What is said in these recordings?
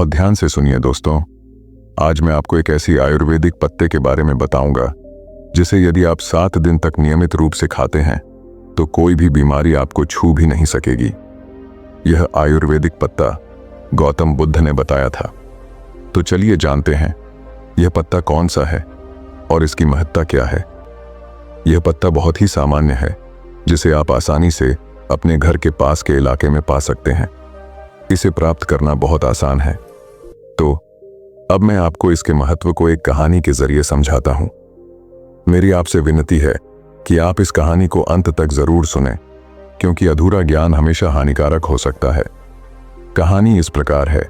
बहुत ध्यान से सुनिए दोस्तों। आज मैं आपको एक ऐसी आयुर्वेदिक पत्ते के बारे में बताऊंगा जिसे यदि आप 7 दिन तक नियमित रूप से खाते हैं तो कोई भी बीमारी आपको छू भी नहीं सकेगी। यह आयुर्वेदिक पत्ता गौतम बुद्ध ने बताया था। तो चलिए जानते हैं यह पत्ता कौन सा है और इसकी महत्ता क्या है। यह पत्ता बहुत ही सामान्य है जिसे आप आसानी से अपने घर के पास के इलाके में पा सकते हैं। इसे प्राप्त करना बहुत आसान है। तो अब मैं आपको इसके महत्व को एक कहानी के जरिए समझाता हूं। मेरी आपसे विनती है कि आप इस कहानी को अंत तक जरूर सुनें, क्योंकि अधूरा ज्ञान हमेशा हानिकारक हो सकता है। कहानी इस प्रकार है।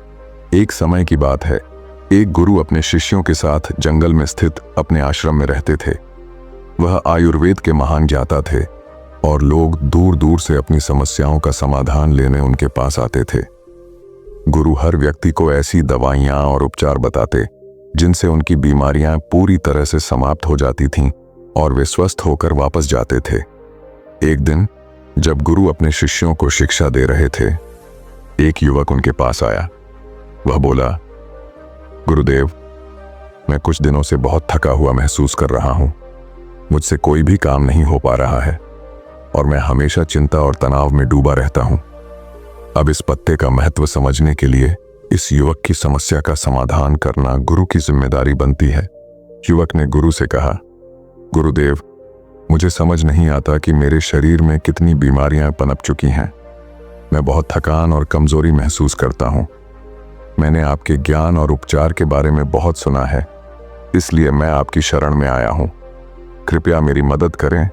एक समय की बात है, एक गुरु अपने शिष्यों के साथ जंगल में स्थित अपने आश्रम में रहते थे। वह आयुर्वेद के महान ज्ञाता थे और लोग दूर दूर से अपनी समस्याओं का समाधान लेने उनके पास आते थे। गुरु हर व्यक्ति को ऐसी दवाइयां और उपचार बताते जिनसे उनकी बीमारियां पूरी तरह से समाप्त हो जाती थीं और वे स्वस्थ होकर वापस जाते थे। एक दिन जब गुरु अपने शिष्यों को शिक्षा दे रहे थे, एक युवक उनके पास आया। वह बोला, गुरुदेव, मैं कुछ दिनों से बहुत थका हुआ महसूस कर रहा हूं। मुझसे कोई भी काम नहीं हो पा रहा है और मैं हमेशा चिंता और तनाव में डूबा रहता हूं। अब इस पत्ते का महत्व समझने के लिए इस युवक की समस्या का समाधान करना गुरु की जिम्मेदारी बनती है। युवक ने गुरु से कहा, गुरुदेव, मुझे समझ नहीं आता कि मेरे शरीर में कितनी बीमारियां पनप चुकी हैं। मैं बहुत थकान और कमजोरी महसूस करता हूं। मैंने आपके ज्ञान और उपचार के बारे में बहुत सुना है, इसलिए मैं आपकी शरण में आया हूं। कृपया मेरी मदद करें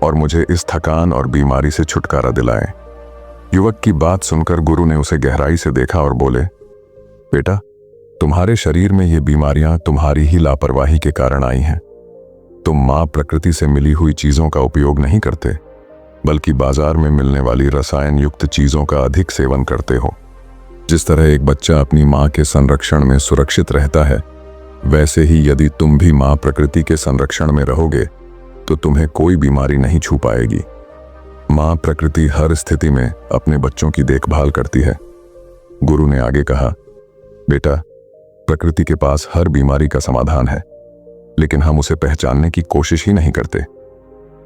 और मुझे इस थकान और बीमारी से छुटकारा दिलाएं। युवक की बात सुनकर गुरु ने उसे गहराई से देखा और बोले, बेटा, तुम्हारे शरीर में ये बीमारियां तुम्हारी ही लापरवाही के कारण आई हैं। तुम मां प्रकृति से मिली हुई चीजों का उपयोग नहीं करते, बल्कि बाजार में मिलने वाली रसायन युक्त चीजों का अधिक सेवन करते हो। जिस तरह एक बच्चा अपनी मां के संरक्षण में सुरक्षित रहता है, वैसे ही यदि तुम भी मां प्रकृति के संरक्षण में रहोगे तो तुम्हें कोई बीमारी नहीं छू पाएगी। मां प्रकृति हर स्थिति में अपने बच्चों की देखभाल करती है। गुरु ने आगे कहा, बेटा, प्रकृति के पास हर बीमारी का समाधान है, लेकिन हम उसे पहचानने की कोशिश ही नहीं करते।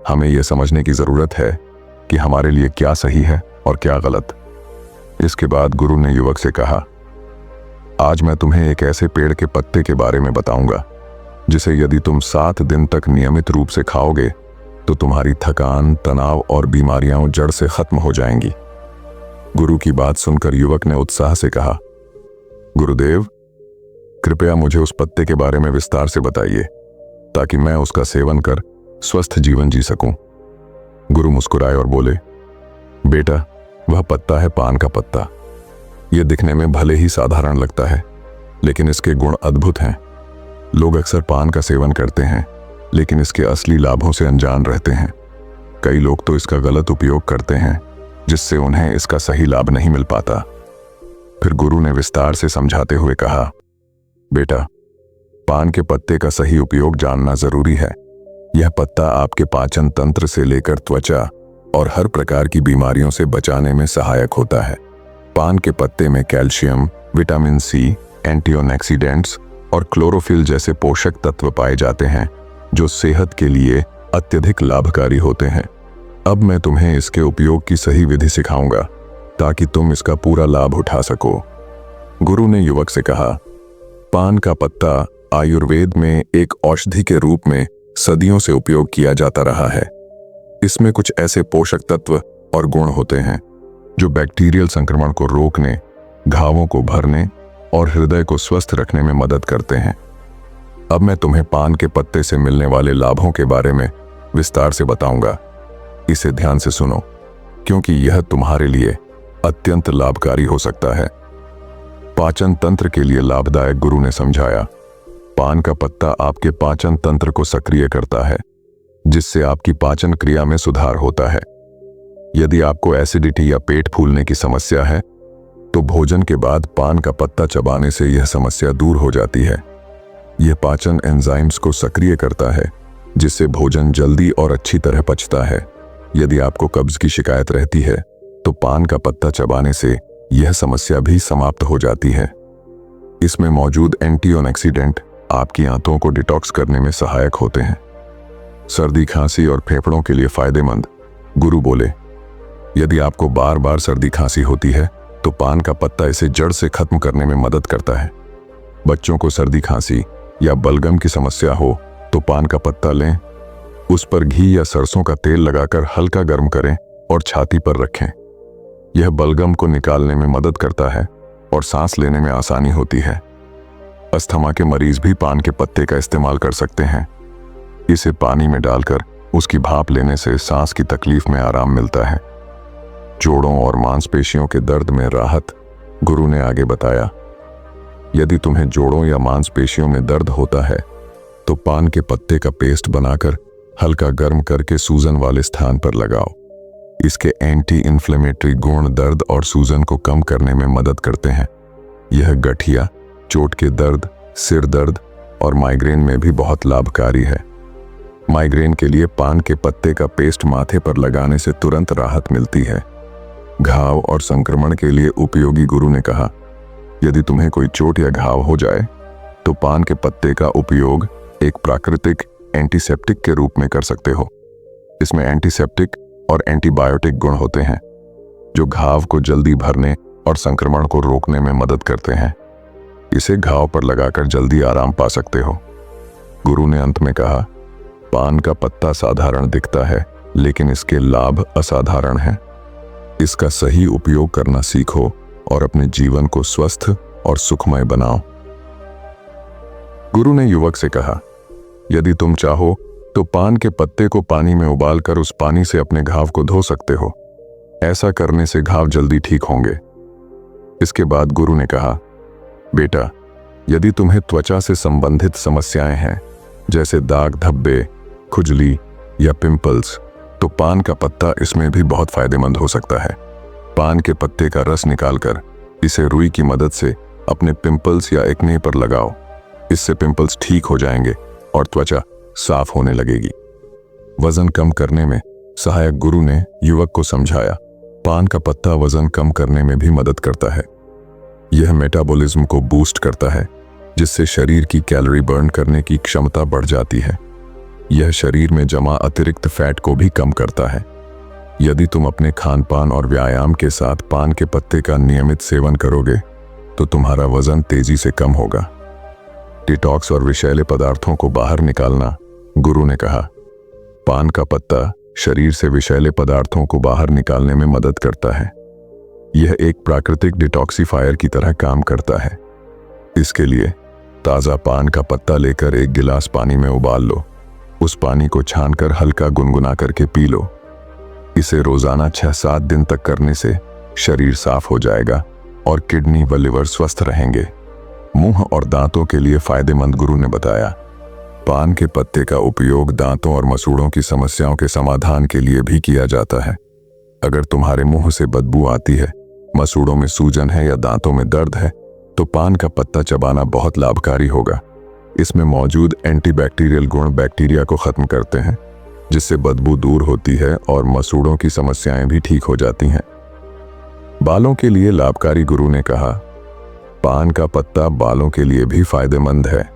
हमें यह समझने की जरूरत है कि हमारे लिए क्या सही है और क्या गलत। इसके बाद गुरु ने युवक से कहा, आज मैं तुम्हें एक ऐसे पेड़ के पत्ते के बारे में बताऊंगा जिसे यदि तुम 7 दिन तक नियमित रूप से खाओगे तो तुम्हारी थकान, तनाव और बीमारियां जड़ से खत्म हो जाएंगी। गुरु की बात सुनकर युवक ने उत्साह से कहा, गुरुदेव, कृपया मुझे उस पत्ते के बारे में विस्तार से बताइए ताकि मैं उसका सेवन कर स्वस्थ जीवन जी सकूं। गुरु मुस्कुराए और बोले, बेटा, वह पत्ता है पान का पत्ता। यह दिखने में भले ही साधारण लगता है, लेकिन इसके गुण अद्भुत हैं। लोग अक्सर पान का सेवन करते हैं, लेकिन इसके असली लाभों से अनजान रहते हैं। कई लोग तो इसका गलत उपयोग करते हैं, जिससे उन्हें इसका सही लाभ नहीं मिल पाता। फिर गुरु ने विस्तार से समझाते हुए कहा, बेटा, पान के पत्ते का सही उपयोग जानना जरूरी है। यह पत्ता आपके पाचन तंत्र से लेकर त्वचा और हर प्रकार की बीमारियों से बचाने में सहायक होता है। पान के पत्ते में कैल्शियम, विटामिन सी, एंटीऑक्सीडेंट्स और क्लोरोफिल जैसे पोषक तत्व पाए जाते हैं जो सेहत के लिए अत्यधिक लाभकारी होते हैं। अब मैं तुम्हें इसके उपयोग की सही विधि सिखाऊंगा ताकि तुम इसका पूरा लाभ उठा सको। गुरु ने युवक से कहा, पान का पत्ता आयुर्वेद में एक औषधि के रूप में सदियों से उपयोग किया जाता रहा है। इसमें कुछ ऐसे पोषक तत्व और गुण होते हैं जो बैक्टीरियल संक्रमण को रोकने, घावों को भरने और हृदय को स्वस्थ रखने में मदद करते हैं। अब मैं तुम्हें पान के पत्ते से मिलने वाले लाभों के बारे में विस्तार से बताऊंगा। इसे ध्यान से सुनो, क्योंकि यह तुम्हारे लिए अत्यंत लाभकारी हो सकता है। पाचन तंत्र के लिए लाभदायक गुरु ने समझाया, पान का पत्ता आपके पाचन तंत्र को सक्रिय करता है, जिससे आपकी पाचन क्रिया में सुधार होता है। यदि आपको एसिडिटी या पेट फूलने की समस्या है तो भोजन के बाद पान का पत्ता चबाने से यह समस्या दूर हो जाती है। यह पाचन एंजाइम्स को सक्रिय करता है, जिससे भोजन जल्दी और अच्छी तरह पचता है। यदि आपको कब्ज की शिकायत रहती है तो पान का पत्ता चबाने से यह समस्या भी समाप्त हो जाती है। इसमें मौजूद एंटीऑक्सीडेंट आपकी आंतों को डिटॉक्स करने में सहायक होते हैं। सर्दी खांसी और फेफड़ों के लिए फायदेमंद। गुरु बोले, यदि आपको बार बार सर्दी खांसी होती है तो पान का पत्ता इसे जड़ से खत्म करने में मदद करता है। बच्चों को सर्दी खांसी या बलगम की समस्या हो तो पान का पत्ता लें, उस पर घी या सरसों का तेल लगाकर हल्का गर्म करें और छाती पर रखें। यह बलगम को निकालने में मदद करता है और सांस लेने में आसानी होती है। अस्थमा के मरीज भी पान के पत्ते का इस्तेमाल कर सकते हैं। इसे पानी में डालकर उसकी भाप लेने से सांस की तकलीफ में आराम मिलता है। जोड़ों और मांसपेशियों के दर्द में राहत। गुरु ने आगे बताया, यदि तुम्हें जोड़ों या मांसपेशियों में दर्द होता है तो पान के पत्ते का पेस्ट बनाकर हल्का गर्म करके सूजन वाले स्थान पर लगाओ। इसके एंटी इन्फ्लेमेटरी गुण दर्द और सूजन को कम करने में मदद करते हैं। यह गठिया, चोट के दर्द, सिर दर्द और माइग्रेन में भी बहुत लाभकारी है। माइग्रेन के लिए पान के पत्ते का पेस्ट माथे पर लगाने से तुरंत राहत मिलती है। घाव और संक्रमण के लिए उपयोगी। गुरु ने कहा, यदि तुम्हें कोई चोट या घाव हो जाए तो पान के पत्ते का उपयोग एक प्राकृतिक एंटीसेप्टिक के रूप में कर सकते हो। इसमें एंटीसेप्टिक और एंटीबायोटिक गुण होते हैं जो घाव को जल्दी भरने और संक्रमण को रोकने में मदद करते हैं। इसे घाव पर लगाकर जल्दी आराम पा सकते हो। गुरु ने अंत में कहा, पान का पत्ता साधारण दिखता है लेकिन इसके लाभ असाधारण हैं। इसका सही उपयोग करना सीखो और अपने जीवन को स्वस्थ और सुखमय बनाओ। गुरु ने युवक से कहा, यदि तुम चाहो तो पान के पत्ते को पानी में उबालकर उस पानी से अपने घाव को धो सकते हो। ऐसा करने से घाव जल्दी ठीक होंगे। इसके बाद गुरु ने कहा, बेटा, यदि तुम्हें त्वचा से संबंधित समस्याएं हैं जैसे दाग धब्बे, खुजली या पिंपल्स, तो पान का पत्ता इसमें भी बहुत फायदेमंद हो सकता है। पान के पत्ते का रस निकालकर इसे रुई की मदद से अपने पिंपल्स या एक्ने पर लगाओ। इससे पिंपल्स ठीक हो जाएंगे और त्वचा साफ होने लगेगी। वजन कम करने में सहायक। गुरु ने युवक को समझाया, पान का पत्ता वजन कम करने में भी मदद करता है। यह मेटाबॉलिज्म को बूस्ट करता है जिससे शरीर की कैलोरी बर्न करने की क्षमता बढ़ जाती है। यह शरीर में जमा अतिरिक्त फैट को भी कम करता है। यदि तुम अपने खान पान और व्यायाम के साथ पान के पत्ते का नियमित सेवन करोगे तो तुम्हारा वजन तेजी से कम होगा। डिटॉक्स और विषैले पदार्थों को बाहर निकालना। गुरु ने कहा, पान का पत्ता शरीर से विषैले पदार्थों को बाहर निकालने में मदद करता है। यह एक प्राकृतिक डिटॉक्सिफायर की तरह काम करता है। इसके लिए ताज़ा पान का पत्ता लेकर एक गिलास पानी में उबाल लो। उस पानी को छानकर हल्का गुनगुना करके पी लो। इसे रोजाना 6-7 दिन तक करने से शरीर साफ हो जाएगा और किडनी व लिवर स्वस्थ रहेंगे। मुंह और दांतों के लिए फायदेमंद। गुरु ने बताया, पान के पत्ते का उपयोग दांतों और मसूड़ों की समस्याओं के समाधान के लिए भी किया जाता है। अगर तुम्हारे मुंह से बदबू आती है, मसूड़ों में सूजन है या दांतों में दर्द है तो पान का पत्ता चबाना बहुत लाभकारी होगा। इसमें मौजूद एंटीबैक्टीरियल गुण बैक्टीरिया को खत्म करते हैं जिससे बदबू दूर होती है और मसूड़ों की समस्याएं भी ठीक हो जाती हैं। बालों के लिए लाभकारी। गुरु ने कहा, पान का पत्ता बालों के लिए भी फायदेमंद है।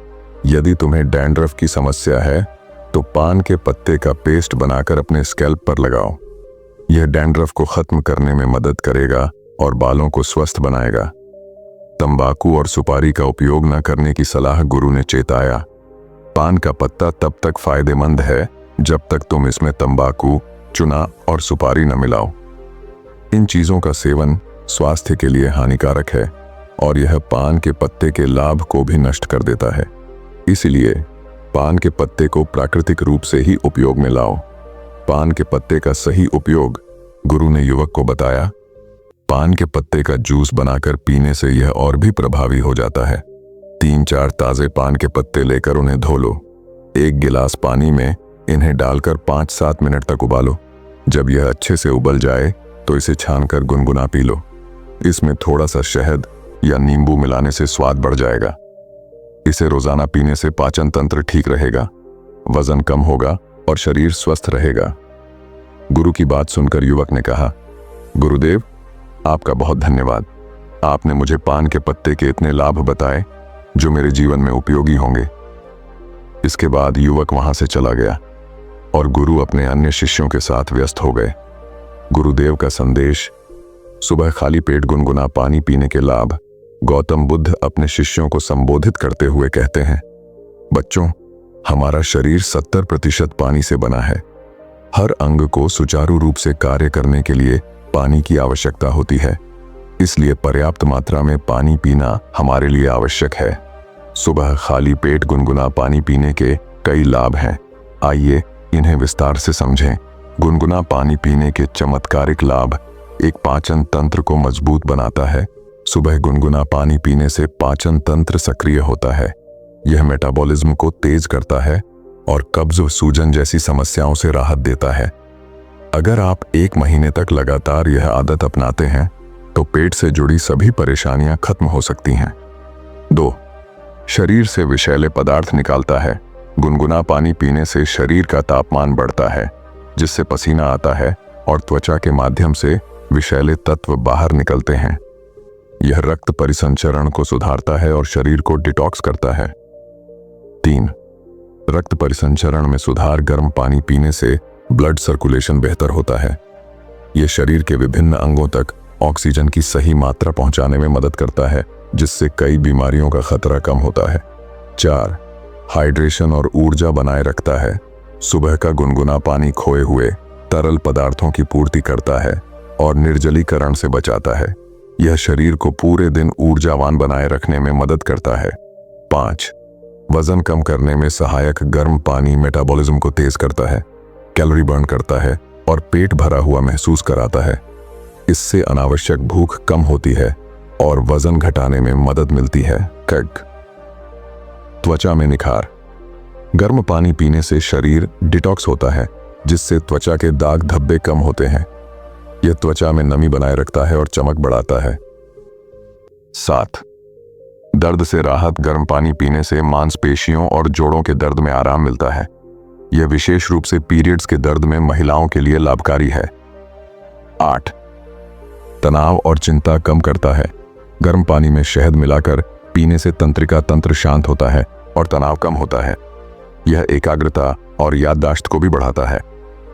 यदि तुम्हें डैंड्रफ की समस्या है तो पान के पत्ते का पेस्ट बनाकर अपने स्कैल्प पर लगाओ। यह डैंड्रफ को खत्म करने में मदद करेगा और बालों को स्वस्थ बनाएगा। तंबाकू और सुपारी का उपयोग न करने की सलाह। गुरु ने चेताया, पान का पत्ता तब तक फायदेमंद है जब तक तुम इसमें तंबाकू, चूना और सुपारी न मिलाओ। इन चीजों का सेवन स्वास्थ्य के लिए हानिकारक है और यह पान के पत्ते के लाभ को भी नष्ट कर देता है। इसलिए पान के पत्ते को प्राकृतिक रूप से ही उपयोग में लाओ। पान के पत्ते का सही उपयोग। गुरु ने युवक को बताया, पान के पत्ते का जूस बनाकर पीने से यह और भी प्रभावी हो जाता है। 3-4 ताजे पान के पत्ते लेकर उन्हें धो लो। एक गिलास पानी में इन्हें डालकर 5-7 मिनट तक उबालो। जब यह अच्छे से उबल जाए तो इसे छानकर गुनगुना पी लो। इसमें थोड़ा सा शहद या नींबू मिलाने से स्वाद बढ़ जाएगा। इसे रोजाना पीने से पाचन तंत्र ठीक रहेगा, वजन कम होगा और शरीर स्वस्थ रहेगा। गुरु की बात सुनकर युवक ने कहा, गुरुदेव, आपका बहुत धन्यवाद। आपने मुझे पान के पत्ते के इतने लाभ बताए जो मेरे जीवन में उपयोगी होंगे। इसके बाद युवक वहां से चला गया और गुरु अपने अन्य शिष्यों के साथ व्यस्त हो गए। गुरुदेव का संदेश। सुबह खाली पेट गुनगुना पानी पीने के लाभ। गौतम बुद्ध अपने शिष्यों को संबोधित करते हुए कहते हैं, बच्चों, हमारा शरीर 70% पानी से बना है। हर अंग को सुचारू रूप से कार्य करने के लिए पानी की आवश्यकता होती है, इसलिए पर्याप्त मात्रा में पानी पीना हमारे लिए आवश्यक है। सुबह खाली पेट गुनगुना पानी पीने के कई लाभ हैं। आइए इन्हें विस्तार से समझें। गुनगुना पानी पीने के चमत्कारिक लाभ। एक, पाचन तंत्र को मजबूत बनाता है। सुबह गुनगुना पानी पीने से पाचन तंत्र सक्रिय होता है। यह मेटाबॉलिज्म को तेज करता है और कब्ज व सूजन जैसी समस्याओं से राहत देता है। अगर आप 1 महीने तक लगातार यह आदत अपनाते हैं तो पेट से जुड़ी सभी परेशानियां खत्म हो सकती हैं। 2, शरीर से विषैले पदार्थ निकालता है। गुनगुना पानी पीने से शरीर का तापमान बढ़ता है, जिससे पसीना आता है और त्वचा के माध्यम से विषैले तत्व बाहर निकलते हैं। यह रक्त परिसंचरण को सुधारता है और शरीर को डिटॉक्स करता है। 3, रक्त परिसंचरण में सुधार। गर्म पानी पीने से ब्लड सर्कुलेशन बेहतर होता है। यह शरीर के विभिन्न अंगों तक ऑक्सीजन की सही मात्रा पहुंचाने में मदद करता है, जिससे कई बीमारियों का खतरा कम होता है। 4, हाइड्रेशन और ऊर्जा बनाए रखता है। सुबह का गुनगुना पानी खोए हुए तरल पदार्थों की पूर्ति करता है और निर्जलीकरण से बचाता है। यह शरीर को पूरे दिन ऊर्जावान बनाए रखने में मदद करता है। 5, वजन कम करने में सहायक। गर्म पानी मेटाबॉलिज्म को तेज करता है, कैलोरी बर्न करता है और पेट भरा हुआ महसूस कराता है। इससे अनावश्यक भूख कम होती है और वजन घटाने में मदद मिलती है। त्वचा में निखार। गर्म पानी पीने से शरीर डिटॉक्स होता है, जिससे त्वचा के दाग धब्बे कम होते हैं। यह त्वचा में नमी बनाए रखता है और चमक बढ़ाता है। 7, दर्द से राहत। गर्म पानी पीने से मांसपेशियों और जोड़ों के दर्द में आराम मिलता है। यह विशेष रूप से पीरियड्स के दर्द में महिलाओं के लिए लाभकारी है। 8, तनाव और चिंता कम करता है। गर्म पानी में शहद मिलाकर पीने से तंत्रिका तंत्र शांत होता है और तनाव कम होता है। यह एकाग्रता और याददाश्त को भी बढ़ाता है।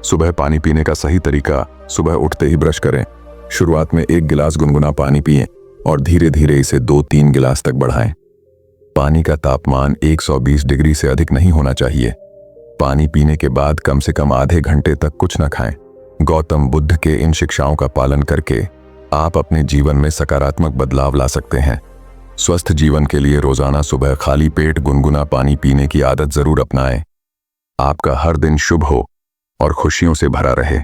सुबह पानी पीने का सही तरीका। सुबह उठते ही ब्रश करें। शुरुआत में 1 गिलास गुनगुना पानी पिएं और धीरे धीरे इसे 2-3 गिलास तक बढ़ाएं। पानी का तापमान 120 डिग्री से अधिक नहीं होना चाहिए। पानी पीने के बाद कम से कम आधे घंटे तक कुछ न खाएं। गौतम बुद्ध के इन शिक्षाओं का पालन करके आप अपने जीवन में सकारात्मक बदलाव ला सकते हैं। स्वस्थ जीवन के लिए रोजाना सुबह खाली पेट गुनगुना पानी पीने की आदत जरूर अपनाएं। आपका हर दिन शुभ हो और खुशियों से भरा रहे।